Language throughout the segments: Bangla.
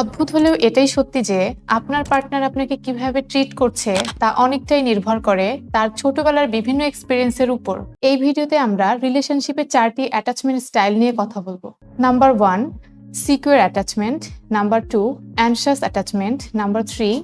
অদ্ভুত হলেও এটাই সত্যি যে আপনার পার্টনার আপনাকে কিভাবে ট্রিট করছে তা অনেকটাই নির্ভর করে তার ছোটবেলার বিভিন্ন এক্সপিরিয়েন্সের উপর। এই ভিডিওতে আমরা রিলেশনশিপের 4টি অ্যাটাচমেন্ট স্টাইল নিয়ে কথা বলবো। Number 1, secure attachment. Number 2, অ্যানশাস attachment. Number 3,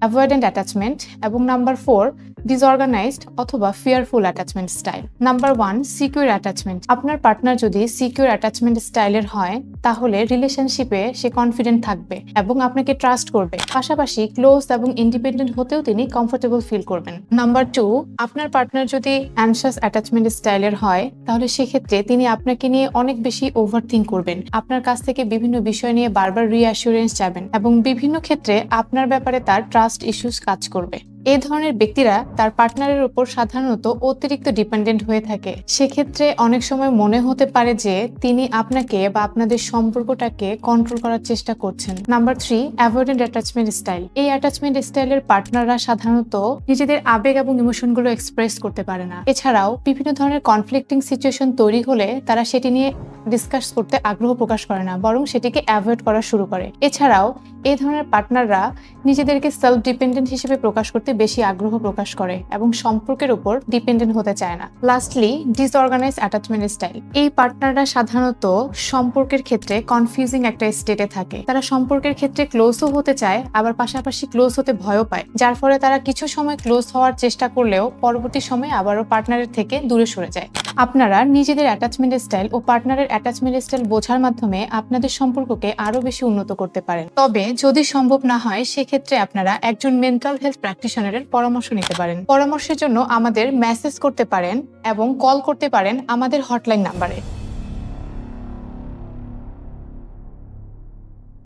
avoidant attachment. এবং নাম্বার 4, ডিসঅর্গানাইজড অথবা fearful attachment style. Number 1, secure attachment. আপনার পার্টনার যদি সিকিউর অ্যাটাচমেন্ট স্টাইলের হয় তাহলে রিলেশনশিপে সে কনফিডেন্ট থাকবে এবং আপনাকে ট্রাস্ট করবে, পাশাপাশি ক্লোজ এবং ইন্ডিপেন্ডেন্ট হতেও তিনি কমফোর্টেবল ফিল করবেন। নাম্বার 2, আপনার পার্টনার যদি অ্যানশাস অ্যাটাচমেন্ট স্টাইলের হয় তাহলে সেক্ষেত্রে তিনি আপনাকে নিয়ে অনেক বেশি ওভারথিঙ্ক করবেন, আপনার কাছ থেকে বিভিন্ন বিষয় নিয়ে বারবার রিঅ্যাসুরেন্স চাবেন এবং বিভিন্ন ক্ষেত্রে আপনার ব্যাপারে তার ট্রাস্ট ইস্যুস কাজ করবে। এই ধরনের ব্যক্তিরা তার পার্টনারের উপর সাধারণত অতিরিক্ত ডিপেন্ডেন্ট হয়ে থাকে। সেক্ষেত্রে অনেক সময় মনে হতে পারে যে তিনি আপনাকে বা আপনাদের সম্পর্কটাকে কন্ট্রোল করার চেষ্টা করছেন। Number 3, avoidant attachment style. এই অ্যাটাচমেন্ট স্টাইলের পার্টনাররা সাধারণত নিজেদের আবেগ এবং ইমোশনগুলো এক্সপ্রেস করতে পারে না। এছাড়াও বিভিন্ন ধরনের কনফ্লিক্টিং সিচুয়েশন তৈরি হলে তারা সেটি নিয়ে ডিসকাস করতে আগ্রহ প্রকাশ করে না, বরং সেটিকে অ্যাভয়েড করা শুরু করে। এছাড়াও এই ধরনের পার্টনাররা নিজেদেরকে সেলফ ডিপেন্ডেন্ট হিসেবে প্রকাশ করতে বেশি আগ্রহ প্রকাশ করে এবং সম্পর্কের উপর ডিপেন্ডেন্ট হতে চায় না। Lastly, disorganise attachment style. এই পার্টনাররা সাধারণত সম্পর্কের ক্ষেত্রে কনফিউজিং একটা স্টেটে থাকে। তারা সম্পর্কের ক্ষেত্রে ক্লোজও হতে চায়, আবার পাশাপাশি ক্লোজ হতে ভয়ও পায়, যার ফলে তারা কিছু সময় ক্লোজ হওয়ার চেষ্টা করলেও পরবর্তী সময়ে আবারও পার্টনারের থেকে দূরে সরে যায়। আপনারা নিজেদের অ্যাটাচমেন্ট স্টাইল ও পার্টনারের অ্যাটাচমেন্ট স্টাইল বোঝার মাধ্যমে আপনাদের সম্পর্ককে আরো বেশি উন্নত করতে পারেন। তবে যদি সম্ভব না হয় সেক্ষেত্রে আপনারা একজন মেন্টাল হেলথ প্র্যাকটিশনারের পরামর্শ নিতে পারেন। পরামর্শের জন্য আমাদের মেসেজ করতে পারেন এবং কল করতে পারেন আমাদের হটলাইন নাম্বারে।